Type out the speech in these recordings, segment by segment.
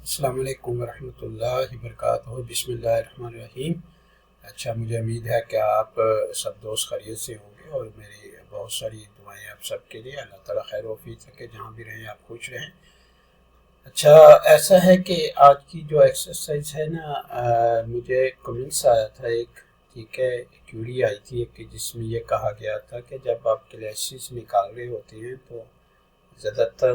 अस्सलाम वालेकुम वरहमतुल्लाहि वबरकातुहू। बिस्मिल्लाहिर्रहमानिर्रहीम। अच्छा, मुझे उम्मीद है कि आप सब दोस्त खैरियत से होंगे और मेरी बहुत सारी दुआएं आप सबके लिए। अल्लाह ताला खैर वफ़ीक रखे, जहाँ भी रहें आप खुश रहें। अच्छा, ऐसा है कि आज की जो एक्सरसाइज है ना, मुझे कमेंट्स आया था एक, ठीक है, क्यूरी आई थी एक, कि जिसमें ये कहा गया था कि जब आप क्लैसेस निकाल रहे होते हैं तो ज़्यादातर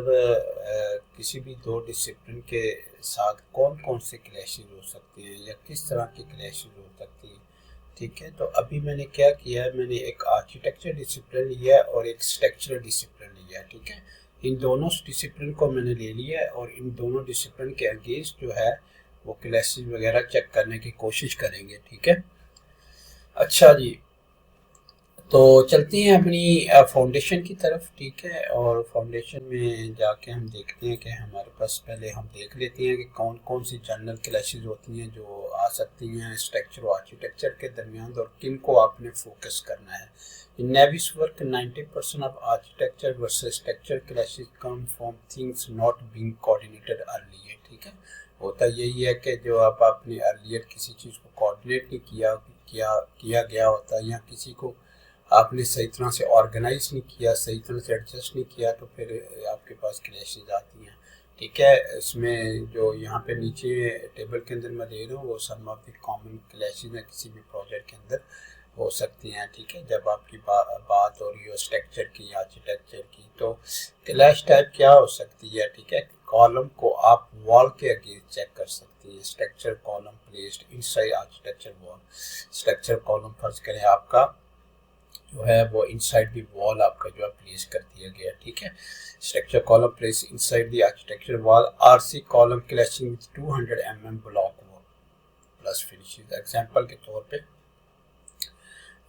किसी भी दो डिसिप्लिन के साथ कौन कौन से क्लैशेस हो सकते हैं या किस तरह की क्लैशेस हो सकती हैं। ठीक है, तो अभी मैंने क्या किया है, मैंने एक आर्किटेक्चर डिसिप्लिन लिया है और एक स्ट्रक्चरल डिसिप्लिन लिया है। ठीक है, इन दोनों डिसिप्लिन को मैंने ले लिया है और इन दोनों डिसिप्लिन के अगेंस्ट जो है वो क्लैशेस वगैरह चेक करने की कोशिश करेंगे। ठीक है, अच्छा जी, तो चलते हैं अपनी फाउंडेशन की तरफ। ठीक है, और फाउंडेशन में जाके हम देखते हैं कि हमारे पास, पहले हम देख लेते हैं कि कौन कौन सी जनरल क्लैशेस होती हैं जो आ सकती हैं स्ट्रक्चर और आर्किटेक्चर के दरमियान, और किन को आपने फोकस करना है। In Navisworks 90% of architecture versus structure clashes come from things not being coordinated earlier. ठीक है, होता यही है कि जो आप आपने अर्लियर किसी चीज़ को कोऑर्डिनेट नहीं किया गया होता, या किसी को आपने सही तरह से ऑर्गेनाइज नहीं किया, सही तरह से एडजस्ट नहीं किया, तो फिर आपके पास क्लैशेज आती हैं। ठीक है, इसमें जो यहाँ पे नीचे टेबल के अंदर मैं दे रहा हूँ वो सम ऑफ द कॉमन क्लैशेज हैं किसी भी प्रोजेक्ट के अंदर हो सकती हैं। ठीक है, जब आपकी बात हो रही हो स्ट्रक्चर की या आर्किटेक्चर की, तो क्लैश टाइप क्या हो सकती है। ठीक है, कॉलम को आप वॉल के अगेंस्ट चेक कर सकती है। Structure column placed inside architecture wall. Structure column फर्ज करें आपका जो है वो इनसाइड द वॉल आपका जो है प्लेस कर दिया गया। ठीक है, structure column place inside the architecture wall. RC column clashing with 200 mm block wall plus finishes. Example के तौर पे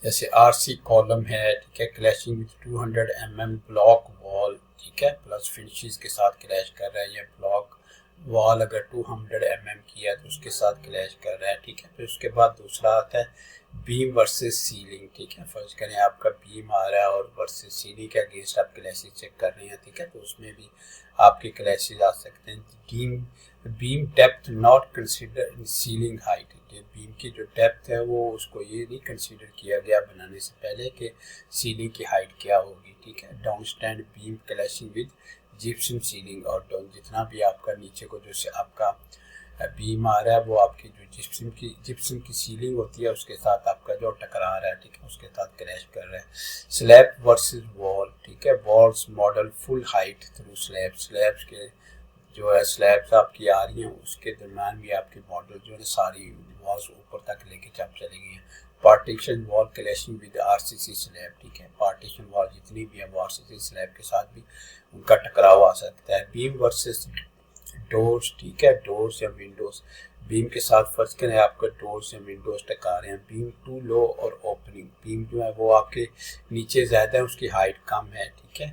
जैसे आरसी कॉलम है, ठीक है, clashing with 200 mm block wall, ठीक है, प्लस फिनिशेस के साथ क्लैश कर रहा है। ये ब्लॉक वॉल अगर 200 mm की है तो उसके साथ क्लैश कर रहा है। ठीक है, फिर उसके बाद दूसरा आता है बीम वर्सेस सीलिंग। ठीक है, फर्ज करें आपका बीम आ रहा है और वर्सेस सीलिंग के अगेंस्ट आप क्लैशेस चेक कर रहे हैं। ठीक है, तो उसमें भी आपके क्लैशेस आ सकते हैं। Beam depth not consider in ceiling height. Beam की जो डेप्थ है वो उसको ये नहीं कंसीडर किया गया बनाने से पहले कि सीलिंग की हाइट क्या होगी। ठीक है, down stand beam clashing with gypsum ceiling, और डाउन जितना भी आपका नीचे को जो आपका बीम आ रहा है वो आपकी जो जिप्सम की सीलिंग होती है उसके साथ आपका जो टकरा रहा है, ठीक है, उसके साथ क्रैश कर रहा है। Slab versus wall. ठीक है, walls model full height through slabs के जो है स्लैब्स आपकी आ रही हैं उसके दरम्यान भी आपके मॉडल जो है सारी वॉल्स ऊपर तक लेके चली गई हैं। Partition wall clashing with RCC slab. ठीक है, पार्टीशन वॉल जितनी भी है वो आरसीसी स्लैब के साथ भी उनका टकराव आ सकता है। Beam versus doors. ठीक है, डोर्स या विंडोज। बीम के साथ फर्ज करें आपका डोर्स या विंडोज टका रहे हैं। बीम टू लो और ओपनिंग। बीम जो है वो आपके नीचे ज़्यादा है, उसकी हाइट कम है। ठीक है,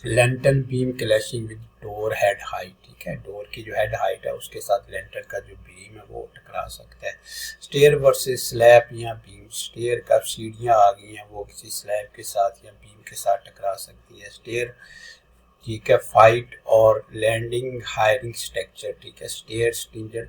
Lenten beam clashing with door head height. ठीक है, डोर की जो हेड हाइट है उसके साथ लेंटन का जो बीम है वो टकरा सकता है। स्टेयर वर्सेस स्लैब या बीम। स्टेयर का सीढ़ियाँ आ गई हैं वो किसी स्लैब के साथ या बीम के साथ टकरा सकती है। स्टेयर, ठीक है, फाइट और लैंडिंग हायरिंग स्ट्रक्चर। ठीक है, stair stringer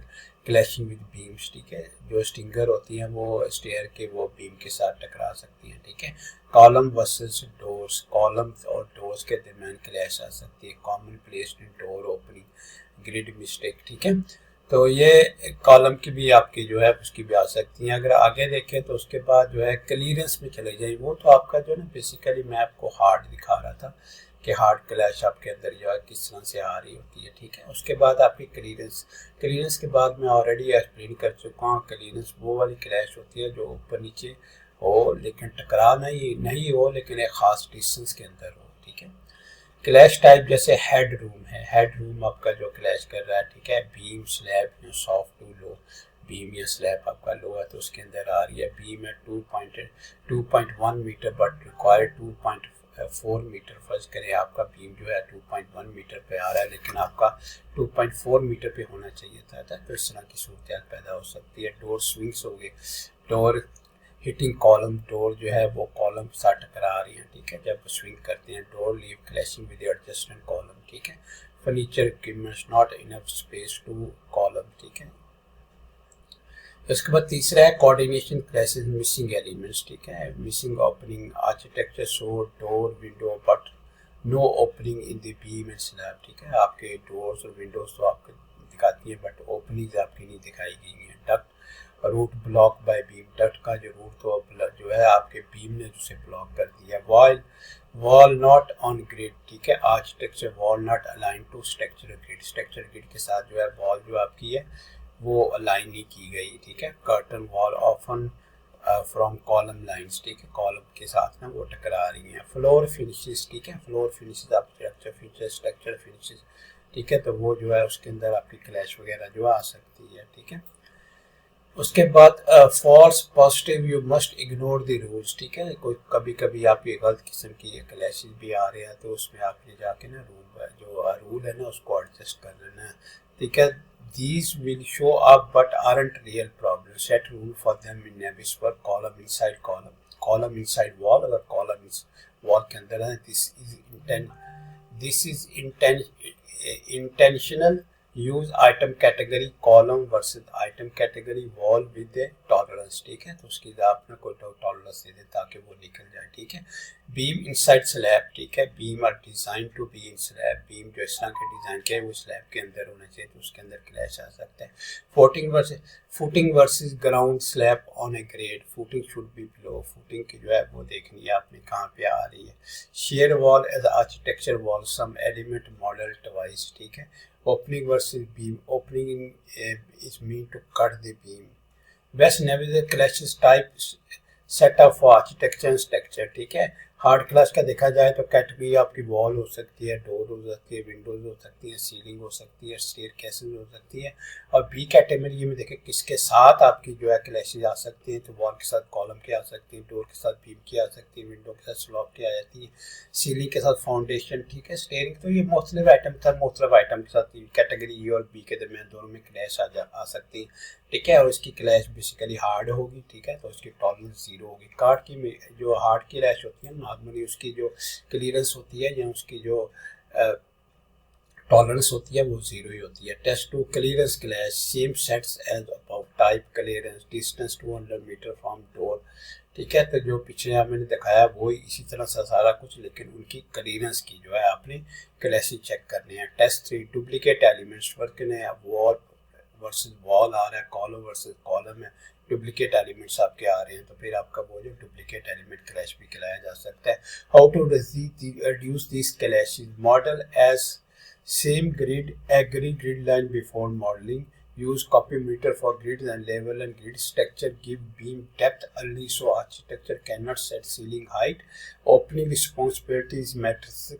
clashing with beams. ठीक है, जो स्टिंगर होती हैं वो स्टेयर के वो बीम के साथ टकरा सकती हैं। ठीक है, कॉलम वर्सेस डोर्स। कॉलम्स और डोर्स के दरमियान क्लैश आ सकती है। Common placed in door opening grid mistake. ठीक है, तो ये कॉलम की भी आपकी जो है उसकी भी आ सकती हैं। अगर आगे देखें तो उसके बाद जो है क्लियरेंस में चले जाए, वो तो आपका जो है ना बेसिकली मैं आपको हार्ड दिखा रहा था कि हार्ड क्लैश आपके अंदर जो है किस तरह से आ रही होती है। ठीक है, उसके बाद आपकी क्लियरेंस के बाद मैं ऑलरेडी एक्सप्लेन कर चुका हूँ। क्लियरेंस वो वाली क्लैश होती है जो ऊपर नीचे हो लेकिन टकरा नहीं हो, लेकिन एक खास डिस्टेंस के अंदर हो। ठीक है, क्लैश टाइप जैसे हेड रूम है। हेड रूम आपका जो क्लैश कर रहा है, ठीक है, बीम स्लैब या सॉफ्ट टू लो। बीम या स्लैब आपका लो है तो उसके अंदर आ रही है। बीम है 2.1 मीटर बट रिक्वायर 2.4 मीटर। फर्ज करें आपका बीम जो है 2.1 मीटर पे आ रहा है लेकिन आपका 2.4 मीटर पे होना चाहिए था, तो इस तरह की सूरत पैदा हो सकती है। डोर स्विंग्स हो गए। Door hitting column. डोर जो है वो कॉलम साथ टकरा रही है। ठीक है, जब स्विंग करते हैं। Door leave clashing with adjustment column. ठीक है, furniture equipments, not enough space to column, ठीक है। उसके बाद तीसरा है कोऑर्डिनेशन क्लैशेस मिसिंग एलिमेंट्स, ठीक है। Missing opening architecture show door window but no opening in the beam and slab, ठीक है। आपके डोर्स और विंडोज तो आपको दिखाती है बट ओपनिंग्स आपकी नहीं दिखाई गई हैं। Duct route block by beam, duct का जो रूट तो जो है आपके बीम ने उसे ब्लॉक कर दिया। वॉल नॉट ऑन ग्रिड, ठीक है। Architecture wall not align to structural grid, structural grid के साथ जो है वॉल जो आपकी है वो अलाइन नहीं की गई, ठीक है। Curtain wall often from column lines, ठीक है, कॉलम के साथ ना वो टकरा रही हैं। फ्लोर फिनिशेस, ठीक है, फ्लोर फिनिशेस आप स्ट्रक्चर फिनिशेस, ठीक है, तो वो जो है उसके अंदर आपकी क्लैश वगैरह जो आ सकती है, ठीक है। उसके बाद false positive you must ignore the rules, ठीक है। कोई कभी कभी आप ये गलत किस्म की क्लैशेस भी आ रहे हैं तो उसमें आपने जाके ना रूल है ना उसको एडजस्ट कर लेना है, ठीक है। These will show up but aren't real problems. Set rule for them in Naviswork. Column inside column, column inside wall, अगर column is wall के अंदर है, this is intentional. Use item category column versus item category wall with a tolerance, ठीक है, तो उसकी आप ना कोई टॉलरेंस दे दें ताकि वो निकल जाए, ठीक है। बीम इनसाइड स्लैब, ठीक है, beam are design to be in slab, beam जो इस तरह के डिजाइन के वो स्लैब के अंदर होना चाहिए तो उसके अंदर क्लैश आ सकता है। Footing versus ground slab on A grade, footing should be below, footing की जो है वो देखनी है आपने कहाँ पे आ रही है। Share wall as architecture wall, some element model twice, ठीक है। Opening versus beam, opening is mean to cut the beam. Best navigation clashes type set up for architecture and structure, ठीक है। हार्ड क्लास का देखा जाए तो category आपकी wall हो सकती है, डोर हो सकती है, विंडोज हो सकती है, सीलिंग हो सकती है, स्टेयर केसेस हो सकती है। और बी कैटेगरी में देखें किसके साथ आपकी जो है क्लैशेज आ सकती हैं, तो वॉल के साथ कॉलम की आ सकती है, डोर के साथ बीम की आ सकती है, विंडो के साथ स्लॉब की आ जाती है, सीलिंग के साथ फाउंडेशन, ठीक है, स्टेयरिंग। तो ये मुख्तलिफ आइटम के साथ कैटेगरी ए और बी के दरमियान दोनों में क्लैश आ सकती है, ठीक है। और इसकी क्लैश बेसिकली हार्ड होगी, ठीक है, तो उसकी टॉलरेंस जीरो होगी। कार्ड की जो हार्ड की क्लैश होती है नॉर्मली उसकी जो क्लियरेंस होती है या उसकी जो टॉलरेंस होती है वो जीरो ही होती है। Test to clearance clash, same sets as about, type clearance, distance 200 metre from door, ठीक है। तो जो पिछले मैंने दिखाया वो इसी तरह से सारा कुछ, लेकिन उनकी क्लियरेंस की जो है आपने क्लैशेज चेक करने हैं। टेस्ट 3 डुप्लीकेट एलिमेंट्स, वर्क ने वॉल वर्सेस वॉल आ रहा है, कॉलम वर्सेस कॉलम है, डुप्लीकेट एलिमेंट्स आपके आ रहे हैं तो फिर आपका वो जो डुप्लीकेट एलिमेंट क्लैश भी कहलाया जा सकता है। How to reduce this clashes, model as same grid, agree grid line before modelling, use copy meter for grids and level and grid structure, give beam depth early so architecture cannot set ceiling height, opening responsibilities matrix,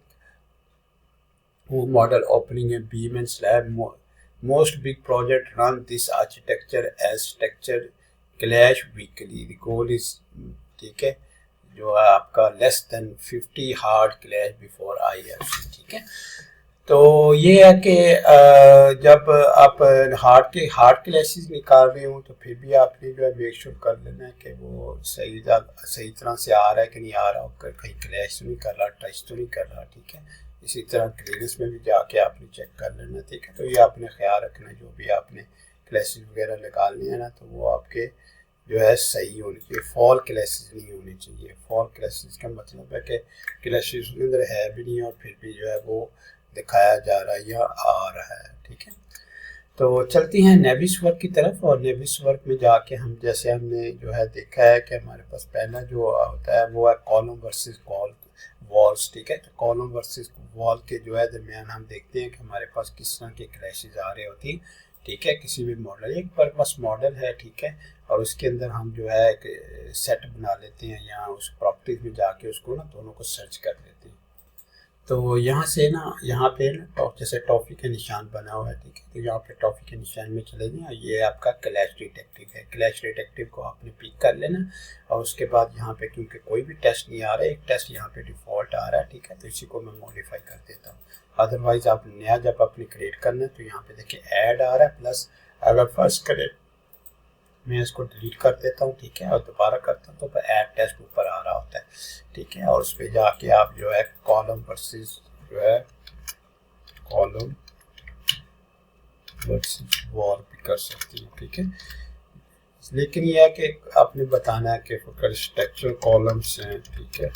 who model opening a beam and slab. Most big project run this architecture as structure clash weekly. The goal is, ठीक है, जो है आपका less than 50 hard clash before IFC, ठीक है। तो ये है कि जब आप हार्ड क्लैशेस निकाल रहे हो तो फिर भी आपने जो है मेक श्योर कर लेना है कि वो सही तरह से आ रहा है कि नहीं आ रहा, कहीं क्लैश तो नहीं कर रहा, टच तो नहीं कर रहा, ठीक है। इसी तरह क्लियरेंस में भी जाके आपने चेक कर लेना, ठीक है। तो ये आपने ख्याल रखना, जो भी आपने क्लैशेस वगैरह निकालने हैं ना तो वो आपके जो है सही होनी चाहिए, फॉल क्लैशेस नहीं होने चाहिए। फॉल क्लैशेस का मतलब है कि क्लैशेस उसके अंदर है भी नहीं और फिर भी जो है वो दिखाया जा रहा है या आ रहा है, ठीक है। तो चलती हैं नेविसवर्क की तरफ, और नेविसवर्क में जाके हम जैसे हमने जो है देखा है कि हमारे पास पहला जो होता है वो है कॉलम वर्सेस वॉल्स, ठीक है। तो कॉलम वर्सेस वॉल के जो है दरमियान हम देखते हैं कि हमारे पास किस तरह के क्लैशेज आ रहे होती हैं, ठीक है। किसी भी मॉडल, एक पर बस मॉडल है, ठीक है, और उसके अंदर हम जो है एक सेट बना लेते हैं या उस प्रॉपर्टीज में जाके उसको ना दोनों को सर्च कर लेते हैं। तो यहाँ से ना यहाँ पे ना जैसे टॉफ़ी का निशान बना हुआ है, ठीक है, तो यहाँ पे टॉफ़ी के निशान में चले जाएं, ये आपका क्लैश डिटेक्टिव है। क्लैश डिटेक्टिव को आपने पिक कर लेना और उसके बाद यहाँ पे क्योंकि कोई भी टेस्ट नहीं आ रहा है, एक टेस्ट यहाँ पे डिफ़ॉल्ट आ रहा है, ठीक है, तो इसी को मैं मॉडिफाई कर देता हूँ। अदरवाइज़ आप नया जब आपने क्रिएट करना है तो यहाँ पे देखिए ऐड आ रहा है प्लस, अगर फर्स्ट करें मैं इसको डिलीट कर देता हूँ, ठीक है, और दोबारा करता हूँ तो ऐड टेस्ट ऊपर आ रहा होता है, ठीक है। और उस पर जाके आप जो है कॉलम वर्सेस जो है कॉलम वर्सेस वॉल भी कर सकते हैं, ठीक है। लेकिन यह है कि आपने बताना है कि अगर स्ट्रक्चर कॉलम्स हैं, ठीक है,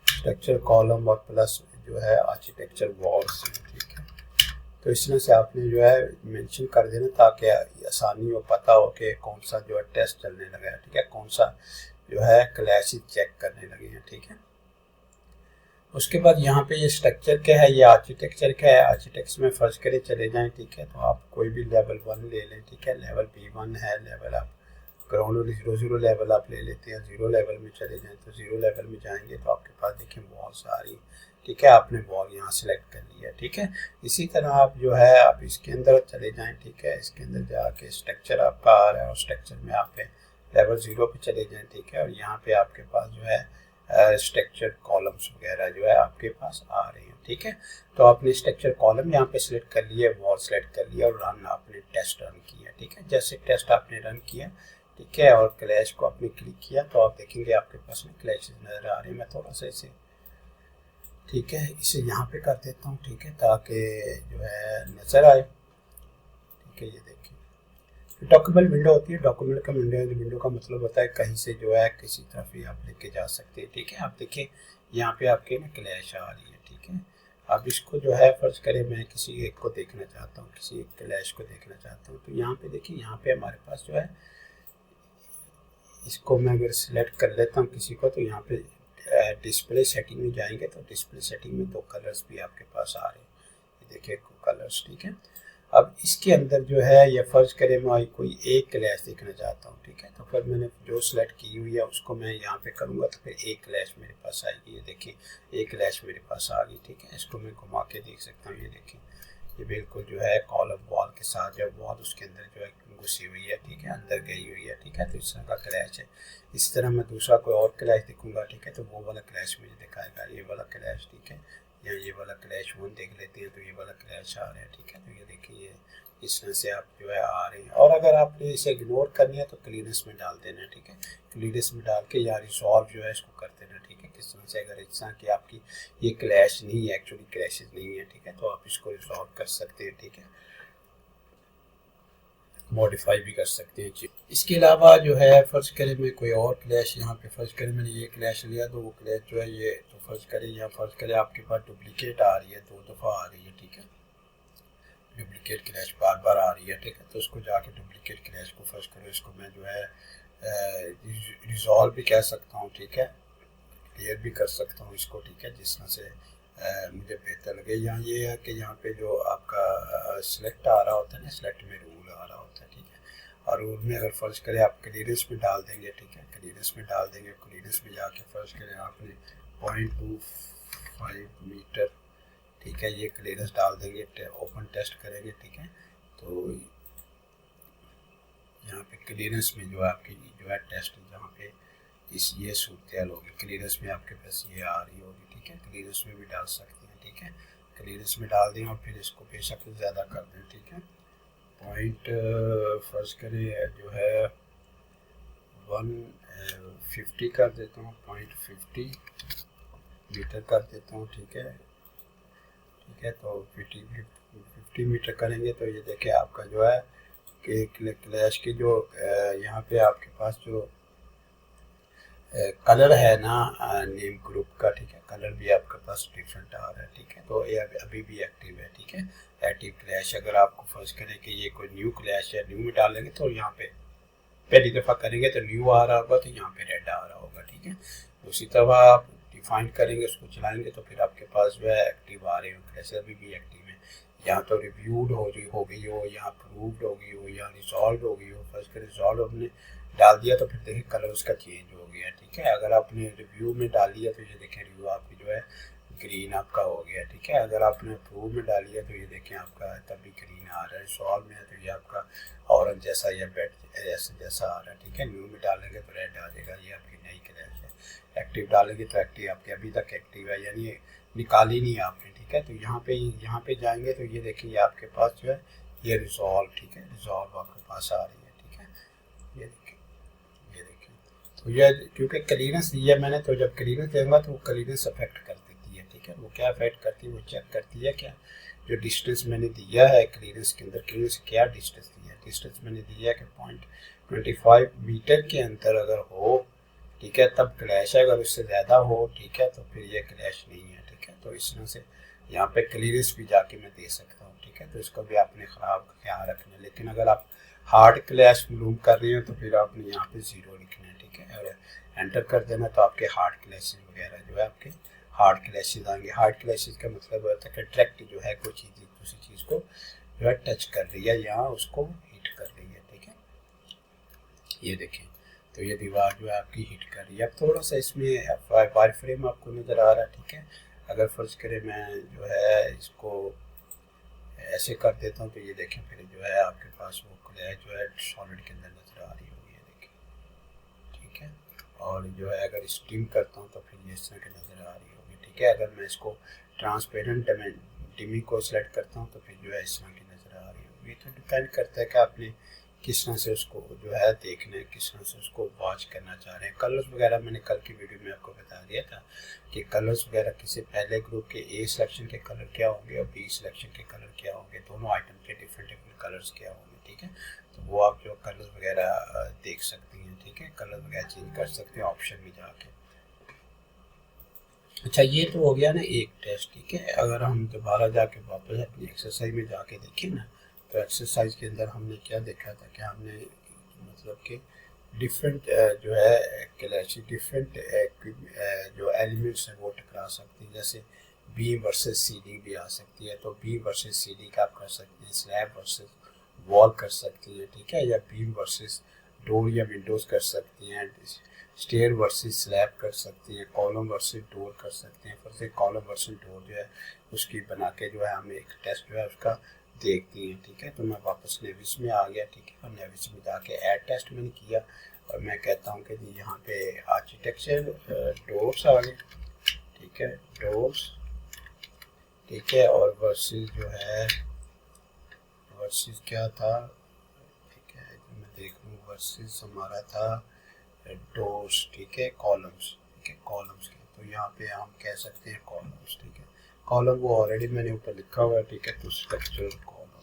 स्ट्रक्चर कॉलम और प्लस जो है आर्किटेक्चर वॉल्स हैं, ठीक है। तो इस तरह से आपने जो है मेंशन कर देना ताकि आसानी हो, पता हो कि कौन सा जो है टेस्ट चलने लगा है, ठीक है, कौन सा जो है क्लैशेस चेक करने लगे हैं, ठीक है। उसके बाद यहाँ पे ये स्ट्रक्चर क्या है, ये आर्किटेक्चर क्या है। आर्किटेक्चर में फर्ज करे चले जाएं, ठीक है, तो आप कोई भी लेवल 1 ले लें, ठीक है, लेवल B1 है, लेवल आप ग्राउंड 0 लेवल आप ले लेते हैं, 0 लेवल में चले जाएं, तो 0 लेवल में जाएंगे तो आपके पास देखिए वॉल्स आ रही, ठीक है, आपने वॉल यहाँ सेलेक्ट कर लिया, ठीक है। इसी तरह आप जो है आप इसके अंदर चले जाएं, ठीक है, इसके अंदर जाके स्ट्रक्चर आपका आ रहा है और स्ट्रक्चर में आप लेवल 0 पे चले जाएं, ठीक है, और यहाँ पे आपके पास जो है स्ट्रक्चर कॉलम्स वगैरह जो है आपके पास आ रहे हैं, ठीक है। तो आपने स्ट्रक्चर कॉलम यहाँ पे सिलेक्ट कर लिया, वॉल सेलेक्ट कर लिया और रन आपने टेस्ट रन किया, ठीक है। जैसे टेस्ट आपने रन किया, ठीक है, और क्लैश को आपने क्लिक किया तो आप देखेंगे आपके पास में क्लैश नज़र आ रहे हैं। मैं थोड़ा सा इसे, ठीक है, इसे यहाँ पे कर देता हूँ, ठीक है, ताकि जो है नज़र आए, ठीक है। ये देखिए डॉक्यूमेंट विंडो होती है, डॉक्यूमेंट का विंडो का मतलब होता है कहीं से जो है किसी तरफ भी आप लेके जा सकते हैं, ठीक है। आप देखिए यहाँ पे आपके ना क्लैश आ रही है, ठीक है। अब इसको जो है फर्ज करें मैं किसी एक को देखना चाहता हूँ, किसी एक क्लैश को देखना चाहता हूँ, तो यहाँ पे देखिए यहाँ पे हमारे पास जो है, इसको मैं अगर सिलेक्ट कर लेता हूँ किसी को, तो यहाँ पे डिस्प्ले सेटिंग में जाएंगे तो डिस्प्ले सेटिंग में 2 कलर्स भी आपके पास आ रहे हैं, ये देखिए कलर्स, ठीक है। अब इसके अंदर जो है ये फर्ज करें मैं कोई एक क्लैश देखना चाहता हूँ, ठीक है, तो फिर मैंने जो सिलेक्ट की हुई है उसको मैं यहाँ पे करूँगा तो फिर एक क्लैश मेरे पास आएगी, ये देखिए एक क्लैश मेरे पास आ गई, ठीक है। इसको मैं घुमा के देख सकता हूँ, ये देखिए ये बिल्कुल जो है कॉलम वॉल के साथ जो वॉल उसके अंदर जो है घुसी हुई है, ठीक है, अंदर गई हुई है, ठीक है। तो इस तरह का क्लैश है। इस तरह मैं दूसरा कोई और क्लैश दिखूंगा, ठीक है, तो वो वाला क्लैश मुझे दिखाएगा, ये वाला क्लैश, ठीक है, या ये वाला क्लैश 1 देख लेते हैं तो ये वाला क्लैश आ रहा है, ठीक है। तो ये देखिए इस तरह से आप जो है आ रहे हैं। और अगर आपने इसे इग्नोर करनी है तो क्लीनेस में डाल देना है, ठीक है, क्लीनेस में डाल के या रिजॉल्व जो है इसको कर देना, ठीक है। किस तरह से अगर इस तरह की आपकी ये क्लैश नहीं है, एक्चुअली क्लैशेस नहीं है, ठीक है, तो आप इसको रिजॉल्व कर सकते हैं, ठीक है, मॉडिफाई भी कर सकते हैं। इसके अलावा जो है फर्ज करें मैं कोई और क्लैश यहाँ पे फर्ज करें मैंने ये क्लैश लिया, तो वो क्लैश जो है ये तो फर्ज करें यहाँ फर्ज करें आपके पास डुप्लीकेट आ रही है, 2 दफ़ा आ रही है, ठीक है, डुप्लीकेट क्लैश बार बार आ रही है, ठीक है। तो उसको जाके डुप्लीकेट क्लैश को फर्ज करो, इसको मैं जो है रिजॉल्व भी कह सकता हूँ, ठीक है, क्लियर भी कर सकता हूँ इसको, ठीक है, जिस तरह से मुझे बेहतर लगे। यहाँ ये है कि यहाँ पे जो आपका सिलेक्ट आ रहा होता है ना, सिलेक्ट में रूल आ रहा होता है, ठीक है, और रूल में अगर फर्ज करें आप क्लियरेंस में डाल देंगे, ठीक है, क्लियरेंस में डाल देंगे, क्लियरेंस में जाके फर्ज करें आपने 0.25 मीटर, ठीक है, ये क्लियरेंस डाल देंगे, ओपन टेस्ट करेंगे, ठीक है। तो यहाँ पे क्लियरेंस में जो है आपकी जो है टेस्ट जहाँ पे इस ये सूरत होगी, क्लियरेंस में आपके पास ये आ रही होगी, ठीक है, क्लियरेंस में भी डाल सकते हैं, ठीक है, क्लियरेंस में डाल दें और फिर इसको बेशक ज़्यादा कर दें, ठीक है, पॉइंट फर्ज करें जो है 150 कर देता हूँ, 0.50 मीटर कर देता हूँ, ठीक है, ठीक है। तो 50 मीटर करेंगे तो ये देखिए आपका जो है कि क्लैश की जो यहाँ पे आपके पास जो कलर है ना नेम ग्रुप का, ठीक है, कलर भी आपके पास डिफरेंट आ रहा है, ठीक है। तो ये अभी भी एक्टिव है, ठीक है, एक्टिव क्लैश। अगर आपको फर्ज करें कि ये कोई न्यू क्लैश है, न्यू में डालेंगे तो यहाँ पे पहली दफ़ा करेंगे तो न्यू आ रहा होगा, तो यहाँ पे रेड आ रहा होगा, ठीक है। उसी तरह आप डिफाइन करेंगे, उसको चलाएंगे तो फिर आपके पास जो है एक्टिव आ रहे हो, क्लैश अभी भी एक्टिव है। यहाँ तो रिव्यूड हो गई हो, या अप्रूव्ड हो गई हो, या रिजॉल्व हो गई हो। फर्स्ट कर रिजॉल्व हमने डाल दिया तो फिर देखिए कलर उसका चेंज हो गया, ठीक है। अगर आपने रिव्यू में डाल लिया तो ये देखें रिव्यू आपकी जो है ग्रीन आपका हो गया, ठीक है। अगर आपने अप्रूव में डाल लिया तो ये देखें आपका तब भी ग्रीन आ रहा है। सॉल्व में है तो ये आपका ऑरेंज जैसा या बेड जैसा आ रहा है, ठीक है। न्यू में डालेंगे तो रेड आ जाएगा, ये आपकी नई क्लैश है। एक्टिव डालेंगे तो एक्टिव आपकी अभी तक एक्टिव है, यानी निकाली नहीं आपने, ठीक है। तो यहाँ पे जाएंगे तो ये देखिए आपके पास जो है ये रिजॉल्व, ठीक है, रिजॉल्व आपके पास आ रही है, ठीक है। ये देखिए तो ये क्योंकि क्लीनेंस दिया मैंने, तो जब क्लीनेंस देंगे तो वो क्लीनेंस अफेक्ट कर देती है, ठीक है। वो क्या अफेक्ट करती है, वो चेक करती है क्या जो डिस्टेंस मैंने दिया है क्लियरेंस के अंदर, क्लियरेंस क्या डिस्टेंस दिया है, डिस्टेंस मैंने दिया है कि 0.25 मीटर के अंदर अगर हो, ठीक है, तब क्लैश है। अगर उससे ज़्यादा हो, ठीक है, तो फिर ये क्लैश नहीं है, ठीक है। तो इस तरह से यहाँ पे क्लियरेंस भी जाके मैं दे सकता हूँ, ठीक है। तो इसको भी आपने ख़राब ख्याल रखना है। लेकिन अगर आप हार्ड क्लैश मालूम कर रहे हो तो फिर आपने यहाँ पे 0 लिखना है, ठीक है, और एंटर कर देना। तो आपके हार्ड क्लैशेज वगैरह जो है आपके हार्ड क्लैशेज आएंगे। हार्ड क्लैशेज का मतलब होता है कि डायरेक्ट जो है कोई चीज़ दूसरी चीज़ को जो है टच कर रही है या उसको हिट कर रही है, ठीक है। ये देखें, तो ये दीवार जो है आपकी हिट कर रही है। अब थोड़ा सा इसमें वायर फ्रेम आपको नज़र आ रहा है, ठीक है। अगर फर्ज करें मैं जो है इसको ऐसे कर देता हूँ तो ये देखें फिर जो है आपके पास वो क्लैश जो है सॉलिड के अंदर नज़र आ रही होगी, ये देखें, ठीक है। और जो है अगर स्टीम करता हूँ तो फिर ये इस तरह की नज़र आ रही होगी, ठीक है। अगर मैं इसको ट्रांसपेरेंट डिमी को सेलेक्ट करता हूँ तो फिर जो है इस तरह की नज़र आ रही होगी। तो डिपेंड करता है कि आपने किस तरह से उसको जो है देखना है, किस तरह से उसको वॉच करना चाह रहे हैं। कलर्स वगैरह मैंने कल की वीडियो में आपको बता दिया था कि कलर्स वगैरह किसी पहले ग्रुप के ए सिलेक्शन के कलर क्या होंगे और बी सिलेक्शन के कलर क्या होंगे, दोनों आइटम के डिफरेंट डिफरेंट कलर्स क्या होंगे, ठीक है। तो वो आप जो कलर्स वगैरह देख सकती हैं, ठीक है, कलर वगैरह चेंज कर सकते हैं ऑप्शन में जाके। अच्छा, ये तो हो गया ना एक टेस्ट, ठीक है। अगर हम दोबारा जाके वापस अपनी एक्सरसाइज में जाके देखें ना, तो एक्सरसाइज के अंदर हमने क्या देखा था कि हमने मतलब कि डिफरेंट जो है क्लैश डिफरेंट जो एलिमेंट्स हैं वो टकरा सकती हैं। जैसे बी वर्सेस सी डी भी आ सकती है, तो बी वर्सेस सी डी का आप कर सकते हैं, स्लैब वर्सेस वॉल कर सकती है, ठीक है, या बीम वर्सेस डोर या विंडोज़ कर सकती हैं, स्टेयर वर्सेस स्लैब कर सकती हैं, कॉलम वर्सेस डोर कर सकते हैं। फिर से कॉलम वर्सेस डोर जो है उसकी बना के जो है हमें एक टेस्ट जो है उसका देखती हैं, ठीक है। तो मैं वापस नेविस में आ गया, ठीक है, और नेविस में जाके ऐड टेस्ट मैंने किया और मैं कहता हूँ कि जी यहाँ पे आर्किटेक्चर डोर्स आ गए, ठीक है, डोर्स, ठीक है, और वर्सेस जो है वर्सेस क्या था, ठीक है, मैं देख लूँ, वर्सेस हमारा था डोर्स, ठीक है, कॉलम्स, ठीक है, कॉलम्स के। तो यहाँ पे हम कह सकते हैं कॉलम्स, ठीक है। कॉलम वो ऑलरेडी मैंने ऊपर लिखा हुआ है, ठीक है, तो स्ट्रक्चरल कॉलम,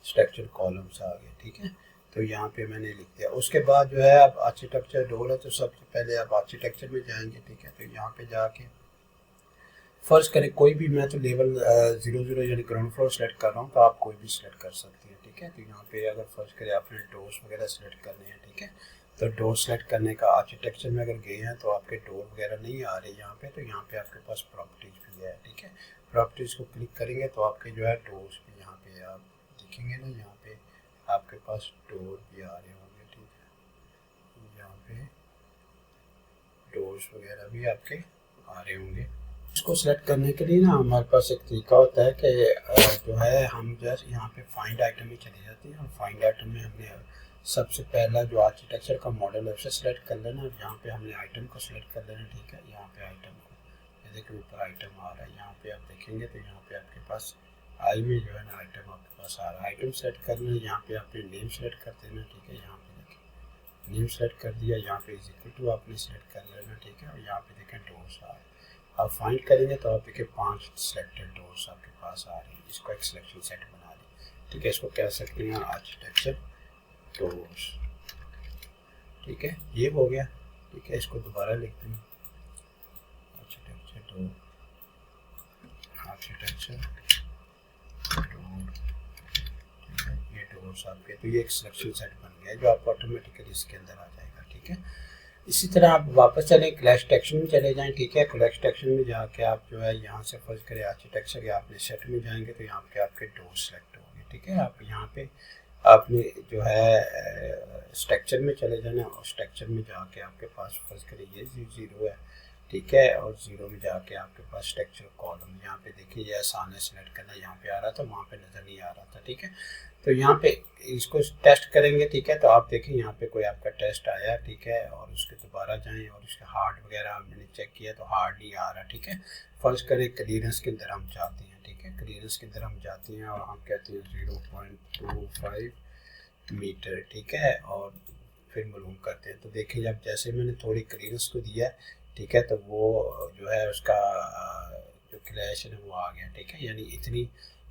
स्ट्रक्चरल कॉलम्स आ गए, ठीक है। तो यहाँ पे मैंने लिख दिया। उसके बाद जो है अब आर्किटेक्चर डोर है, तो सबसे पहले आप आर्किटेक्चर में जाएंगे, ठीक है। तो यहाँ पे जाके फर्ज करें कोई भी, मैं तो लेवल 0 यानी ग्राउंड फ्लोर सेलेक्ट कर रहा हूँ, तो आप कोई भी सिलेक्ट कर सकते हैं, ठीक है। तो यहाँ पे अगर फर्ज करें आपने डोर्स वगैरह सेलेक्ट करने हैं, ठीक है, तो डोर सेलेक्ट करने का आर्किटेक्चर में अगर गए हैं तो आपके डोर वगैरह नहीं आ रहे यहाँ पे, तो यहाँ पे आपके पास प्रॉपर्टीज भी है, ठीक है। प्रॉपर्टीज को क्लिक करेंगे तो आपके जो है डोर्स भी यहाँ पे आप देखेंगे ना, यहाँ पे आपके पास डोर भी आ रहे होंगे, ठीक है, यहाँ पे डोर्स वगैरह भी आपके आ रहे होंगे। इसको सेलेक्ट करने के लिए ना हमारे पास एक तरीका होता है कि जो है हम जस्ट यहाँ पे फाइंड आइटम में चले जाते हैं और फाइंड आइटम में हमने सबसे पहला जो आर्किटेक्चर का मॉडल है उसे सेलेक्ट कर लेना और यहाँ पे हमने आइटम को सेलेक्ट कर लेना, ठीक है। यहाँ पे आइटम को, जैसे कि ऊपर आइटम आ रहा है, यहाँ पे आप देखेंगे तो यहाँ पे आपके पास आई में जो है ना आइटम आपके पास आ रहा है। आइटम सेलेक्ट करना, यहाँ पे आपने नेम सेलेक्ट कर देना, ठीक है। यहाँ पे देखें नेम सेलेक्ट कर दिया, यहाँ पे इज इक्वल टू आपने सेलेक्ट कर लेना, ठीक है, और यहाँ पे देखें डोर्स आ रहा है। आप फाइंड करेंगे तो आप देखिए 5 सिलेक्टेड डोर्स आपके पास आ रही है। इसको एक सिलेक्शन सेट बना लें, ठीक है। इसको कह सकते हैं आर्किटेक्चर डोर्स, ठीक है, ये हो गया, ठीक है। इसको दोबारा लिखते हैं आर्किटेक्चर डोर, आर्किटेक्चर डोर, ठीक है, ये डोर्स आपके। तो ये एक सिलेक्शन सेट बन गया जो आपको ऑटोमेटिकली इसके अंदर आ जाएगा, ठीक है। इसी तरह आप वापस चले क्लैश टेक्शन में चले जाएं, ठीक है। क्लैश टेक्शन में जाके आप जो है यहाँ से फर्ज करें आर्किटेक्चर या आपने सेट में जाएंगे तो यहाँ पे आपके डोर सेलेक्ट होंगे, ठीक है। आप यहाँ पे आपने जो है स्ट्रक्चर में चले जाना और स्ट्रक्चर में जाके आपके पास फर्ज करें ये 0 है, ठीक है, और 0 में जाके आपके पास स्ट्रक्चर कॉलम, यहाँ पे देखिए ये आसान है सेलेक्ट करना, यहाँ पे आ रहा था, वहाँ पे नज़र नहीं आ रहा था, ठीक है। तो यहाँ पे इसको टेस्ट करेंगे, ठीक है। तो आप देखें यहाँ पे कोई आपका टेस्ट आया, ठीक है, और उसके दोबारा जाएं और उसके हार्ड वगैरह मैंने चेक किया तो हार्ड नहीं आ रहा, ठीक है। फर्स्ट करें क्लियरेंस के अंदर हम जाते हैं, ठीक है, क्लियरेंस के अंदर हम जाते हैं और हम कहते हैं 0.25 मीटर, ठीक है, और फिर मालूम करते हैं। तो देखिए जब जैसे मैंने थोड़ी क्लियरेंस को दिया ठीक है। तो वो जो है उसका जो क्लैश है वो आ गया, ठीक है। यानी इतनी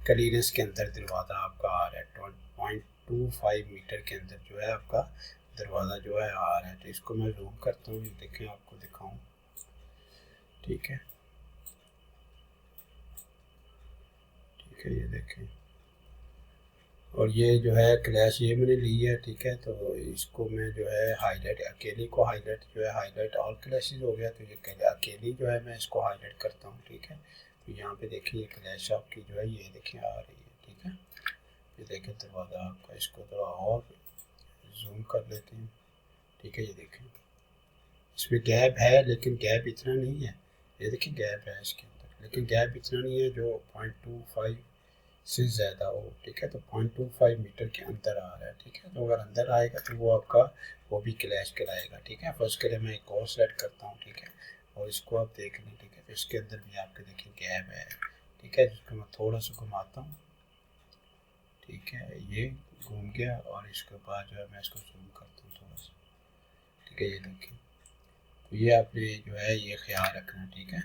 क्लीयरेंस के अंदर दरवाज़ा आपका आ रहा है, 0.25 मीटर के अंदर जो है आपका दरवाज़ा जो है आ रहा है। तो इसको मैं जूम करता हूँ, देखें आपको दिखाऊँ, ठीक है। ठीक है, ये देखें, और ये जो है क्लैश ये मैंने ली है, ठीक है। तो इसको मैं जो है हाईलाइट, अकेली को हाईलाइट जो है हाईलाइट ऑल क्लैशेज हो गया, तो ये अकेली जो है मैं इसको हाईलाइट करता हूँ, ठीक है। तो यहाँ पे देखिए ये क्लैश आपकी जो है ये देखिए आ रही है, ठीक है। ये देखें दरवाज़ा आपका, इसको थोड़ा और जूम कर लेते हैं, ठीक है। ये देखें इसमें गैप है, लेकिन गैप इतना नहीं है, ये देखिए गैप है इसके अंदर, लेकिन गैप इतना नहीं है जो 0.25 से ज़्यादा हो, ठीक है। तो 0.25 मीटर के अंदर आ रहा है, ठीक है। तो अगर अंदर आएगा तो वो आपका वो भी क्लैश कराएगा, ठीक है। फर्स्ट के लिए मैं एक और सेलेक्ट करता हूँ, ठीक है, और इसको आप देख लें, ठीक है। तो इसके अंदर भी आपके देखिए गैप है, ठीक है, जिसको मैं थोड़ा सा घुमाता हूँ, ठीक है। ये घूम गया, और इसके बाद जो है मैं इसको जूम करता हूँ थोड़ा सा, ठीक है। ये देखिए, तो ये आपने जो है ये ख्याल रखना, ठीक है,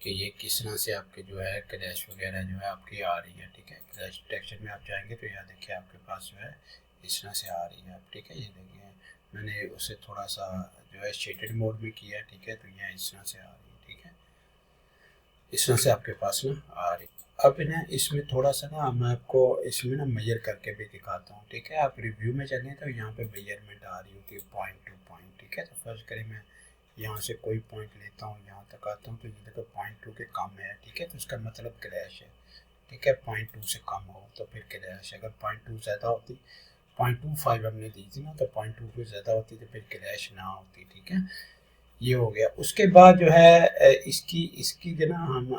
कि ये किस तरह से आपके जो है क्लैश वगैरह जो है आपकी आ रही है, ठीक है। क्लैश टेक्सचर में आप जाएंगे तो यहाँ देखिए आपके पास जो है इस तरह से आ रही है, ठीक है। ये देखिए मैंने उसे थोड़ा सा जो है शेडेड मोड में किया, ठीक है। तो यह इस तरह से आ रही है, ठीक है, इस तरह से आपके पास ना आ रही। अब ना इसमें थोड़ा सा ना मैं आपको इसमें ना मेजर करके भी दिखाता हूँ, ठीक है। आप रिव्यू में चलें तो यहाँ पे मेजरमेंट आ रही होती है पॉइंट टू पॉइंट, ठीक है। तो फर्स्ट करें मैं यहाँ से कोई पॉइंट लेता हूँ, यहाँ तक आता हूँ, तो ये देखो 0.2 के कम है, ठीक है। तो इसका मतलब क्लैश है, ठीक है। 0.2 से कम हो तो फिर क्लैश, अगर 0.2 ज़्यादा होती, 0.25 हमने दी थी ना, तो 0.2 से ज़्यादा होती तो फिर क्लैश ना होती, ठीक है। ये हो गया। उसके बाद जो है इसकी इसकी जो ना हम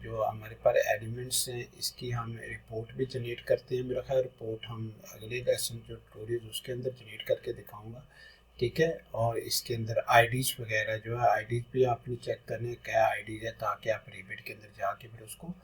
जो हमारे पास एलिमेंट्स हैं इसकी हम रिपोर्ट भी जनरेट करते हैं। मेरा ख्याल रिपोर्ट हम अगले लेसन जो ट्यूटोरियल उसके अंदर जनरेट करके दिखाऊंगा, ठीक है। और इसके अंदर आईडीज़ वगैरह जो है आईडीज़ भी आपने चेक करने हैं क्या आईडीज़ है, ताकि आप रिबिट के अंदर जाके फिर उसको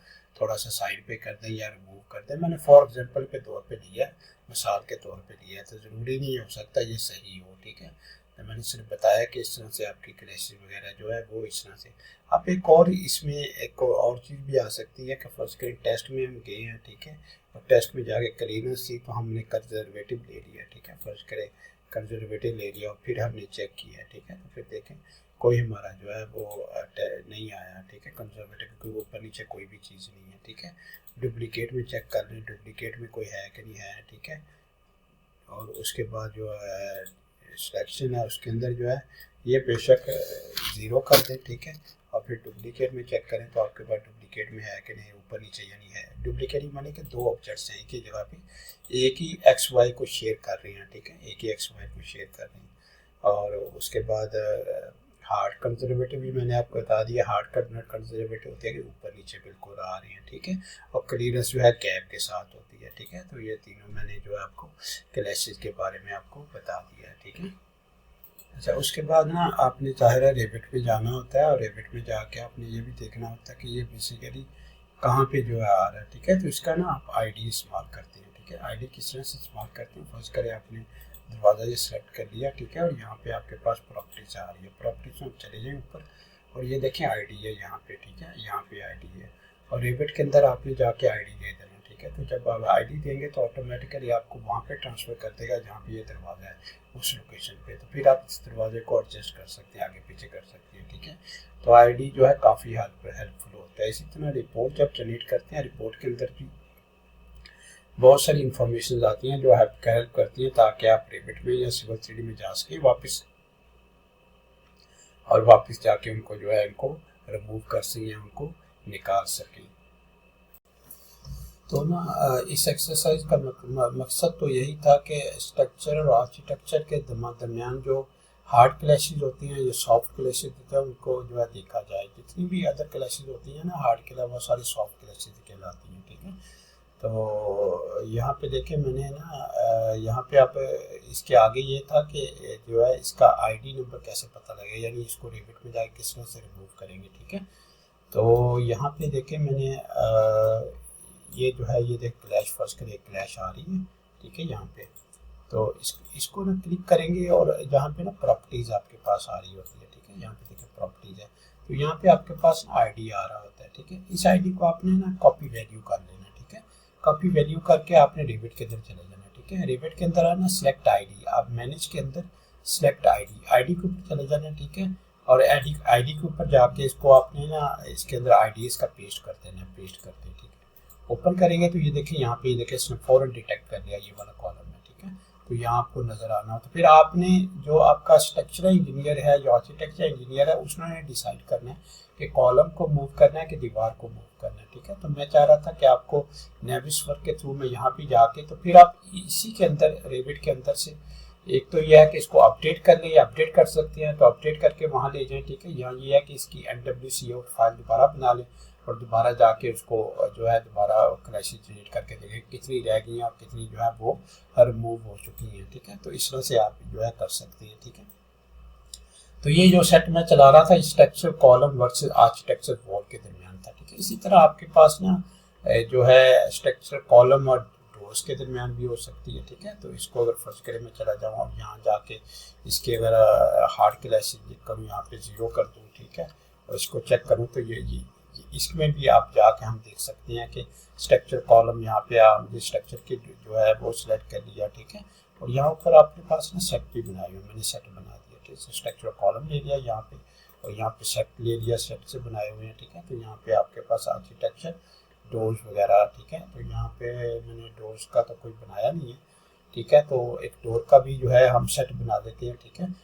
थोड़ा सा साइड पे कर दें या रिमूव कर दें। मैंने फॉर एग्जांपल के तौर पे लिया, मिसाल के तौर पे लिया, तो ज़रूरी नहीं हो सकता ये सही हो, ठीक है। तो मैंने सिर्फ बताया कि इस तरह से आपकी क्लैशेस वगैरह जो है वो इस तरह से। अब एक और इसमें एक और चीज़ भी आ सकती है कि फर्स्ट करें टेस्ट में हम गए हैं, ठीक है, और टेस्ट में जाके क्लीयरेंस थी तो हमने कंजर्वेटिव ले लिया, ठीक है। फर्स्ट करें कंजर्वेटिव ले लिया और फिर हमने चेक किया, ठीक है। तो फिर देखें कोई हमारा जो है वो नहीं आया, ठीक है, कंजर्वेटिव, क्योंकि ऊपर नीचे कोई भी चीज़ नहीं है, ठीक है। डुप्लीकेट में चेक कर लें, डुप्लीकेट में कोई है कि नहीं है, ठीक है। और उसके बाद जो है सिलेक्शन है उसके अंदर जो है ये बेशक ज़ीरो कर दें, ठीक है। और फिर डुप्लीकेट में चेक करें तो आपके पास डुप्लीकेट में है कि नहीं, ऊपर नीचे यानी है। डुप्लीकेट ही माने कि दो ऑब्जेक्ट्स हैं एक ही जगह पे, एक ही एक्स वाई को शेयर कर रहे हैं, ठीक है, एक ही एक्स वाई को शेयर कर रहे हैं। और उसके बाद हार्ड कंजर्वेटिव भी मैंने आपको बता दिया, हार्ड कंजर्वेटिव होती है कि ऊपर नीचे बिल्कुल आ रही हैं, ठीक है। और क्लियरेंस जो है गैप के साथ होती है, ठीक है। तो ये तीनों मैंने जो है आपको क्लैशेस के बारे में आपको बता दिया है, ठीक है। अच्छा, उसके बाद ना आपने ज़ाहिर है रेबिट पे जाना होता है, और रेबिट में जाके आपने ये भी देखना होता है कि ये बेसिकली कहाँ पे जो है आ रहा है, ठीक है। तो इसका ना आप आईडी इस्तेमाल करते हैं, ठीक है। आईडी किस तरह से इस्तेमाल करते हैं, फर्स्ट करें आपने दरवाज़ा ये सेलेक्ट कर लिया, ठीक है, और यहाँ पे आपके पास प्रॉपर्टीज आ रही है, प्रॉपर्टीज में चले जाएँ ऊपर, और ये देखें आईडी है यहाँ पे, ठीक है, यहाँ पे आईडी है, और रेबिट के अंदर आपने जाके आईडी दे देना, ठीक है। तो जब आप आईडी देंगे तो ऑटोमेटिकली आपको वहाँ पे ट्रांसफ़र कर देगा जहाँ पे ये दरवाज़ा है उस लोकेशन पे। तो फिर आप इस दरवाजे को एडजस्ट कर सकते हैं, आगे पीछे कर सकते हैं, ठीक है। तो आईडी जो है काफ़ी हेल्पफुल होता है। इसी तरह रिपोर्ट जब जनरेट करते हैं, रिपोर्ट के अंदर भी बहुत सारी इंफॉर्मेशन आती हैं जो हेल्प करती हैं ताकि आप रेबिट में या सिविल 3D में जा सकें वापस, और वापस जाके उनको जो है इनको रिमूव कर सकें, उनको निकाल सकें। तो ना इस एक्सरसाइज का मकसद तो यही था कि स्ट्रक्चर और आर्किटेक्चर के दरमियान जो हार्ड क्लैशेज होती हैं या सॉफ्ट क्लैशेज होते हैं उनको जो है देखा जाए। जितनी भी अदर क्लैशेज होती हैं ना हार्ड के अलावा सारी सॉफ्ट क्लैशेज कहलाती हैं, ठीक है। तो यहाँ पे देखें मैंने ना यहाँ पे आप इसके आगे ये था कि जो है इसका आईडी नंबर कैसे पता लगेगा, यानी इसको रेबिट में जाके किस तरह से रिमूव करेंगे, ठीक है। तो यहाँ पे देखें मैंने ये जो है ये देख क्लैश फर्स्ट के लिए क्लैश आ रही है, ठीक है, यहाँ पे। तो इसको ना क्लिक करेंगे और जहाँ पे ना प्रॉपर्टीज़ आपके पास आ रही होती है, ठीक है, यहाँ पे देखिए प्रॉपर्टीज़ है, तो यहाँ पे आपके पास आईडी आ रहा होता है, ठीक है। इस आईडी को आपने ना कॉपी वैल्यू कर लेना, ठीक है। कॉपी वैल्यू करके आपने रिविट के अंदर चले जाना, ठीक है। रिविट के अंदर आना, सिलेक्ट आईडी, आप मैनेज के अंदर सिलेक्ट आईडी के ऊपर चले जाना, ठीक है। और आईडी के ऊपर जाके इसको आपने ना इसके अंदर आईडीज का पेस्ट कर देना, पेस्ट करते हैं, ठीक है। ओपन करेंगे तो ये देखिए यहाँ पे देखिए इसने फौरन डिटेक्ट कर लिया ये वाला कॉलम है, ठीक है। तो यहाँ आपको नज़र आना हो, तो फिर आपने जो आपका स्ट्रक्चरल इंजीनियर है, जो आर्किटेक्चर इंजीनियर है, उसने डिसाइड करना है कि कॉलम को मूव करना है कि दीवार को मूव करना है, ठीक है। तो मैं चाह रहा था कि आपको नेविसवर्क के थ्रू में यहाँ पे जाके, तो फिर आप इसी के अंदर रेविट के अंदर से एक तो यह है कि इसको अपडेट कर लें, अपडेट कर सकते हैं, तो अपडेट करके वहाँ ले जाएं, ठीक है। यहाँ ये है कि इसकी NWCOut फाइल दोबारा बना लें और दोबारा जाके उसको जो है दोबारा क्लैशेस जनरेट करके देखें कितनी रह गई हैं और कितनी जो है वो रिमूव हो चुकी हैं, ठीक है। तो इस तरह से आप जो है कर सकते हैं, ठीक है। तो ये जो सेट मैं चला रहा था structure column versus architecture wall के दरमियान था, ठीक है। इसी तरह आपके पास ना जो है स्ट्रक्चर कॉलम और डोर्स के दरमियान भी हो सकती है, ठीक है। तो इसको अगर फर्स्ट करें मैं चला जाऊँ और यहाँ जाके इसके अगर हार्ड क्लैशेस करूँ, यहाँ पे 0 कर दूँ, ठीक है, और इसको चेक करूँ तो ये इसमें भी आप जाके हम देख सकते हैं कि स्ट्रक्चर कॉलम यहाँ पे मुझे स्ट्रक्चर की जो है वो सिलेक्ट कर लिया, ठीक है। और यहाँ ऊपर आपके पास ना सेट भी बनाई हुई, मैंने सेट बना दिया, ठीक है। स्ट्रक्चर कॉलम ले लिया यहाँ पे और यहाँ पे सेट ले लिया, सेट से बनाए हुए हैं, ठीक है। तो यहाँ पे आपके पास आर्किटेक्चर डोर्स वगैरह, ठीक है। तो यहाँ पे मैंने डोर्स का तो कोई बनाया नहीं है, ठीक है। तो एक डोर का भी जो है हम सेट बना देते हैं, ठीक है।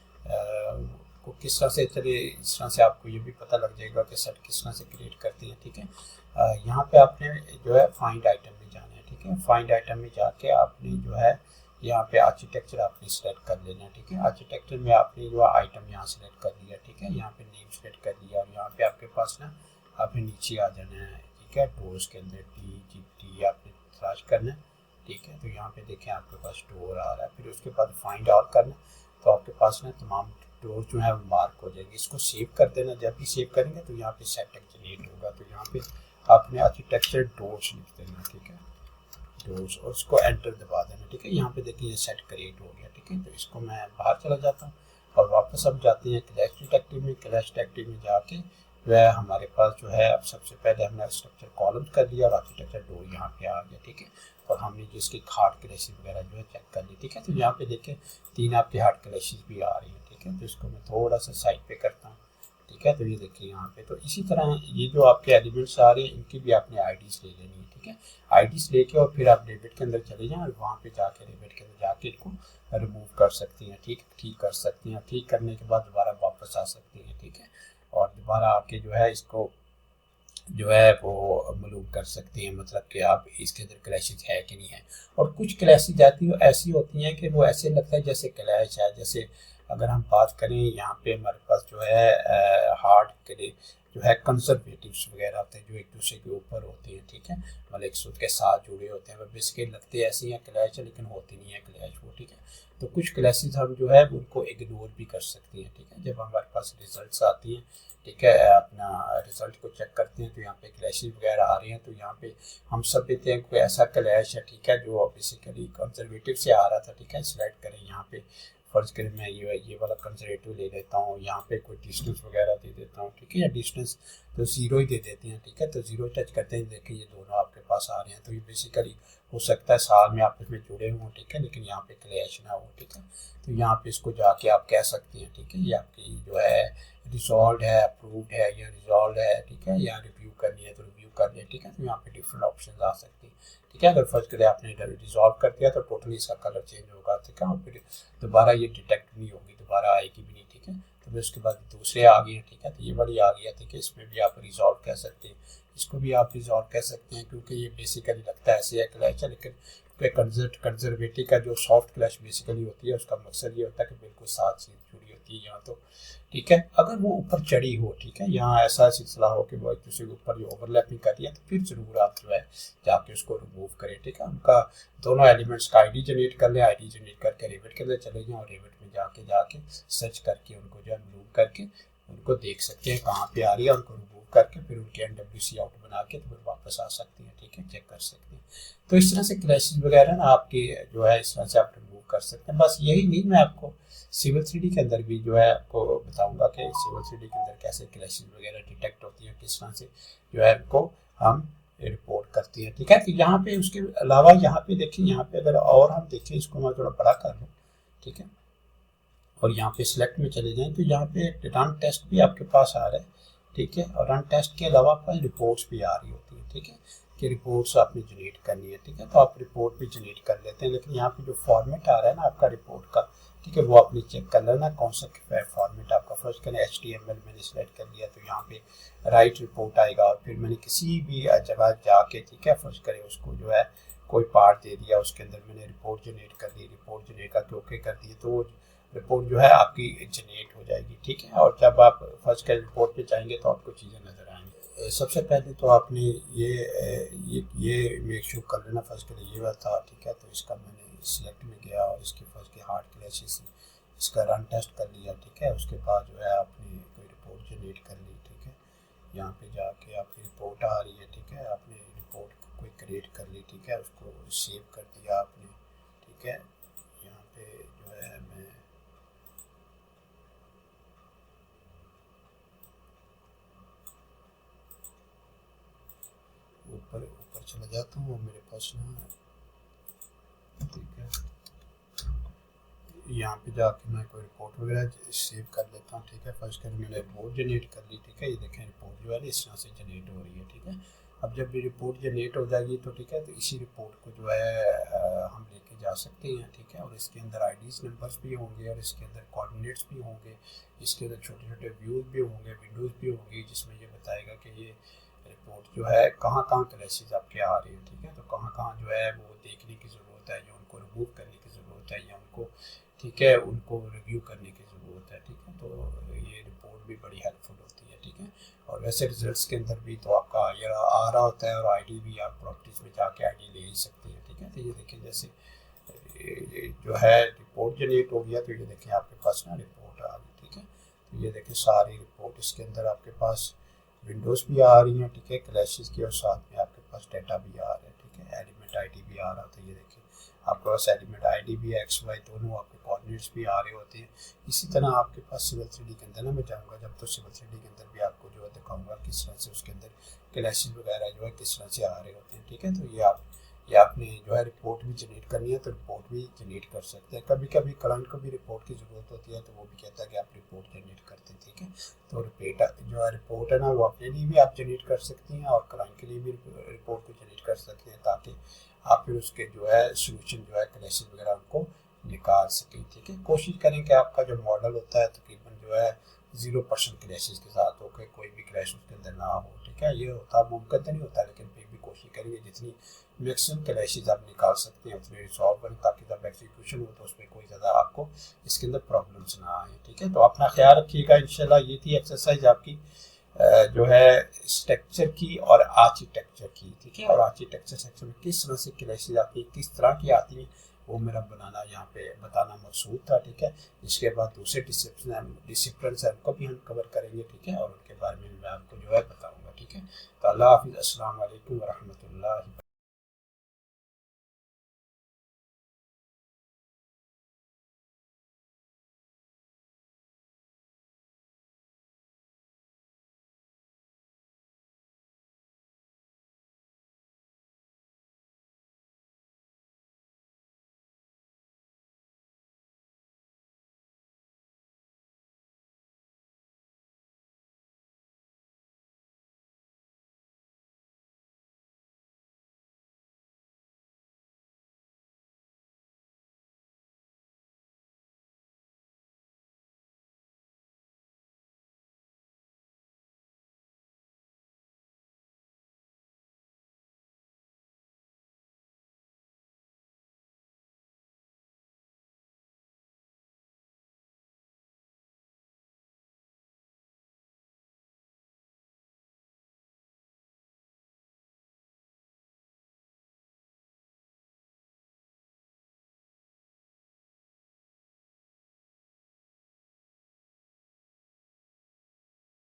को किस तरह से चले, इस तरह से आपको ये भी पता लग जाएगा कि सेट किस तरह से क्रिएट करते हैं, ठीक है। यहाँ पे आपने जो है फाइंड आइटम में जाना है, ठीक है। फाइंड आइटम में जाके आपने जो है यहाँ पे आर्किटेक्चर आपने सेलेक्ट कर लेना है, ठीक है। आर्किटेक्चर में आपने जो आइटम यहाँ सेलेक्ट कर लिया, ठीक है। यहाँ पे नेम सेलेक्ट कर लिया और यहाँ पे आपके पास ना आपने नीचे आ जाना है, ठीक है। डोर्स के अंदर DGT आपने सर्च करना है, ठीक है। तो यहाँ पे देखें आपके पास डोर आ रहा है, फिर उसके बाद फाइंड ऑल करना, तो आपके पास ना तमाम डोर जो है वो मार्क हो जाएगी। इसको सेव कर देना, जब भी सेव करेंगे तो यहाँ पे सेट जनरेट होगा, तो यहाँ पे आपने आर्किटेक्चर डोर्स लिख देना, ठीक है, डोर्स, और इसको एंटर दबा देना, ठीक है। यहाँ पे देखिए ये सेट क्रिएट हो गया, ठीक है। तो इसको मैं बाहर चला जाता हूँ और वापस अब जाते हैं क्लैश डिटेक्टिव में। क्लैश डिटेक्टिव में जाके वह हमारे पास जो है अब सबसे पहले हमने स्ट्रक्चर कॉलम कर दिया और आर्किटेक्चर डोर यहाँ पे आ गया, ठीक है। और हमने जिसकी हार्ड क्लैशेस वगैरह जो है चेक कर ली, ठीक है। तो यहाँ पे देखें 3 आपकी हार्ड क्लैशेस भी आ रही है, ठीक है। तो इसको मैं थोड़ा सा साइड पे करता हूँ, ठीक है। तो ये देखिए यहाँ पे, तो इसी तरह ये जो आपके एलिमेंट्स आ रहे हैं इनकी भी आपने आईडीज ले लेनी है, ठीक है। आईडीज लेके और फिर आप रेविट के अंदर चले जाएं और वहाँ पे जाके रेविट के अंदर जाके इनको रिमूव कर सकती हैं, ठीक कर सकती हैं। ठीक करने के बाद दोबारा वापस आ सकती हैं, ठीक है। और दोबारा आके जो है इसको जो है वो मलूम कर सकते हैं, मतलब कि आप इसके अंदर क्लैशेज है कि नहीं है। और कुछ क्लैशेज आती है ऐसी होती हैं कि वो ऐसे लगता है जैसे क्लैश है। जैसे अगर हम बात करें यहाँ पे हमारे पास जो है हार्ड के जो है कंजर्वेटिव्स वगैरह होते हैं जो एक दूसरे के ऊपर होते हैं, ठीक है, मतलब एक दूसरे के साथ जुड़े होते हैं, वो बेसिकली लगते ऐसी हैं क्लैश है लेकिन होती नहीं है क्लैश वो, ठीक है। तो कुछ क्लैशेज हम जो है उनको इग्नोर भी कर सकते हैं, ठीक है। जब हमारे पास रिजल्ट्स आती हैं, ठीक है, अपना रिजल्ट को चेक करते हैं तो यहाँ पे क्लैशेज वगैरह आ रही हैं, तो यहाँ पे हम सब देते हैं कोई ऐसा क्लैश है, ठीक है, जो बेसिकली कंजर्वेटिव से आ रहा था, ठीक है। सिलेक्ट करें यहाँ पे, फर्ज करें मैं ये वाला कंजर्वेटिव ले लेता हूँ, यहाँ पे कोई डिस्टेंस वगैरह दे देता हूँ, ठीक है, या डिस्टेंस तो 0 ही दे देते हैं, ठीक है। तो 0 टच करते हैं, देखिए ये दोनों आपके पास आ रहे हैं। तो ये बेसिकली हो सकता है साल में आपस में जुड़े हों, ठीक है, लेकिन यहाँ पे क्लैश ना हो, ठीक है। तो यहाँ पे इसको जाके आप कह सकते हैं, ठीक है, ये आपकी जो है रिजॉल्व है, अप्रूव्ड है या रिजॉल्व है, ठीक है, या रिव्यू करनी है तो रिव्यू कर लें, ठीक है। तो यहाँ पे डिफरेंट ऑप्शन आ सकती है, ठीक है। अगर फर्स्ट करें आपने रिजॉल्व कर दिया तो टोटली इसका कलर चेंज होगा, ठीक है, और फिर दोबारा ये डिटेक्ट नहीं होगी, दोबारा आएगी भी नहीं, ठीक है। तो फिर उसके बाद दूसरे आ गए, ठीक है, तो ये वाली आ गया, ठीक है। इसमें भी आप रिजॉल्व कह सकते हैं, इसको भी आप रिजॉल्व कह सकते हैं, क्योंकि ये बेसिकली लगता है ऐसे है क्लैश है, लेकिन कंजर्वेटिव का जो सॉफ्ट क्लैश बेसिकली होती है उसका मकसद ये होता है कि बिल्कुल साथ चीज जुड़ी होती है यहाँ, तो ठीक है। अगर वो ऊपर चढ़ी हो, ठीक है, यहाँ ऐसा सिलसिला हो कि वो एक दूसरे के ऊपर जो ओवरलैपिंग कर रही है, तो फिर जरूर आप जो है जाके उसको रिमूव करें, ठीक है। उनका दोनों एलिमेंट्स का आईडी जनरेट कर लें, आईडी जनरेट करके रेविट के अंदर चले जाएं और रेविट में जाके सर्च करके उनको जो है रिमूव करके उनको देख सकते हैं कहाँ पे आ रही है, उनको रिमूव करके फिर उनके NWCOut बना के तो फिर वापस आ सकती हैं, ठीक है, चेक कर सकते हैं। तो इस तरह से क्लैशेस वगैरह ना आपके जो है इस तरह से आप रिमूव कर सकते हैं। बस यही नहीं, मैं आपको सिविल 3D के अंदर भी जो है आपको बताऊंगा कि सिविल 3D के अंदर कैसे क्लैशेस वगैरह डिटेक्ट होती हैं, किस तरह से जो है इनको हम रिपोर्ट करती है। ठीक है, तो यहाँ पे उसके अलावा यहाँ पे देखिए, यहाँ पे अगर और हम देखें, इसको मैं थोड़ा बड़ा कर लूँ, ठीक है, और यहाँ पे सिलेक्ट में चले जाएं, तो यहाँ पे रन टेस्ट भी आपके पास आ रहा है। ठीक है, और रन टेस्ट के अलावा आपके रिपोर्ट्स भी आ रही होती है। ठीक है, कि रिपोर्ट्स आपने जनरेट करनी है। ठीक है, तो आप रिपोर्ट भी जनरेट कर लेते हैं, लेकिन यहाँ पे जो फॉर्मेट आ रहा है ना आपका रिपोर्ट का, ठीक है, वो आपने चेक कर लेना कौन सा फॉर्मेट आपका। फर्स्ट करें HTML मैंने सिलेक्ट कर लिया, तो यहाँ पे राइट रिपोर्ट आएगा, और फिर मैंने किसी भी जगह जाके, ठीक है, फर्स्ट करें उसको जो है कोई पार्ट दे दिया, उसके अंदर मैंने रिपोर्ट जनरेट कर दी, रिपोर्ट जनरेट करके ओके कर दिए, तो वो रिपोर्ट जो है आपकी जनरेट हो जाएगी। ठीक है, और जब आप फर्स्ट करें रिपोर्ट पे जाएंगे तो आपको चीज़ें नज़र आएंगी। सबसे पहले तो आपने ये मेक श्योर कर लेना, फर्स्ट करें ये वाला था। ठीक है, तो इसका मैंने सिलेक्ट में गया और इसके फर्स्ट के हार्ड क्लैशेस इसका रन टेस्ट कर लिया। ठीक है, उसके बाद जो है आपने कोई रिपोर्ट जनरेट कर ली। ठीक है, यहाँ पे जाके आपकी रिपोर्ट आ रही है। ठीक है, आपने रिपोर्ट कोई क्रिएट कर ली। ठीक है, उसको सेव कर दिया आपने। ठीक है, यहाँ पे जो है मैं ऊपर चला जाता हूँ, मेरे पास ना है। ठीक है, यहाँ पे जाके मैं कोई रिपोर्ट वगैरह सेव कर लेता हूँ। ठीक है, फर्स्ट कर मैंने रिपोर्ट जनरेट कर ली। ठीक है, ये देखें रिपोर्ट जो है इस तरह से जनरेट हो रही है। ठीक है, अब जब ये रिपोर्ट जनरेट हो जाएगी तो ठीक है, तो इसी रिपोर्ट को जो है हम लेके जा सकते हैं। ठीक है, और इसके अंदर आईडीज नंबर्स भी होंगे, और इसके अंदर कोऑर्डिनेट्स भी होंगे, इसके अंदर छोटे छोटे व्यूज़ भी होंगे, विंडोज़ भी होंगी, जिसमें ये बताएगा कि ये रिपोर्ट जो है कहाँ कहाँ क्लैशेस आपके आ रही है। ठीक है, तो कहाँ कहाँ जो है वो देखने की ज़रूरत है, या उनको रिमूव करने की ज़रूरत है, या उनको, ठीक है, उनको रिव्यू करने की ज़रूरत है। ठीक है, तो ये रिपोर्ट भी बड़ी हेल्पफुल होती है। ठीक है, और वैसे रिजल्ट्स के अंदर भी तो आपका ये आ रहा होता है, और आईडी भी आप प्रॉपर्टीज़ में जाके आईडी ले ही सकते हैं। ठीक है, तो ये देखिए जैसे जो है रिपोर्ट जनरेट हो गया, तो ये देखिए आपके पास ना रिपोर्ट आ गई। ठीक है, तो ये देखिए सारी रिपोर्ट इसके अंदर आपके पास विंडोज़ भी आ रही हैं। ठीक है, क्लैशेस की, और साथ में आपके पास डाटा भी आ रहा है। ठीक है, एलिमेंट आईडी भी आ रहा था, ये देखिए आपके पास एलिमेंट आईडी भी है, XY दोनों आपके कोऑर्डिनेट्स भी आ रहे होते हैं। इसी तरह आपके पास सिविल 3D के अंदर ना मैं जाऊँगा जब, तो सिविल 3D के अंदर भी आपको जो है दिखाऊंगा किस तरह से उसके अंदर क्लैशेस वगैरह जो है किस तरह से आ रहे होते हैं। ठीक है, तो ये आपने जो है रिपोर्ट भी जनरेट करनी है तो रिपोर्ट भी जनरेट कर सकते हैं। कभी कभी क्लाइंट को भी रिपोर्ट की ज़रूरत होती है, तो वो भी कहता है कि आप रिपोर्ट जनरेट करते हैं। ठीक है, तो जो है रिपोर्ट है ना, वो अपने लिए भी आप जनरेट कर सकती हैं, और क्लाइंट के लिए भी रिपोर्ट को जनरेट कर सकते हैं, ताकि आप फिर उसके जो है सोल्यूशन जो है क्लैशेस वगैरह उनको निकाल सकें। ठीक है, कोशिश करें कि आपका जो मॉडल होता है तकरीबन जो है 0% क्लैशेस के साथ हो, के कोई भी क्रैश उसके अंदर ना हो। ठीक है, ये होता मुमकिन तो नहीं होता, लेकिन फिर भी कोशिश करेंगे जितनी मैक्सिमम क्लैशेस आप निकाल सकते हैं उतने रिजॉल्व करें, ताकि जब एग्जीक्यूशन हो तो उसमें कोई ज़्यादा आपको इसके अंदर प्रॉब्लम्स ना आए। ठीक है, तो अपना ख्याल रखिएगा। इंशाल्लाह ये थी एक्सरसाइज आपकी जो है स्ट्रक्चर की और आर्किटेक्चर की। ठीक है, और आर्किटेक्चर सेक्शन में किस तरह से क्लैशेस आती है, किस तरह की आती हैं, वो मेरा यहाँ पे बताना मकसूद था। ठीक है, इसके बाद दूसरे डिसिप्लिन है उनको भी हम कवर करेंगे। ठीक है, और उनके बारे में मैं आपको जो है बताऊँगा। ठीक है, तो अल्लाह हाफिज़, अस्सलाम वालेकुम व रहमतुल्लाहि।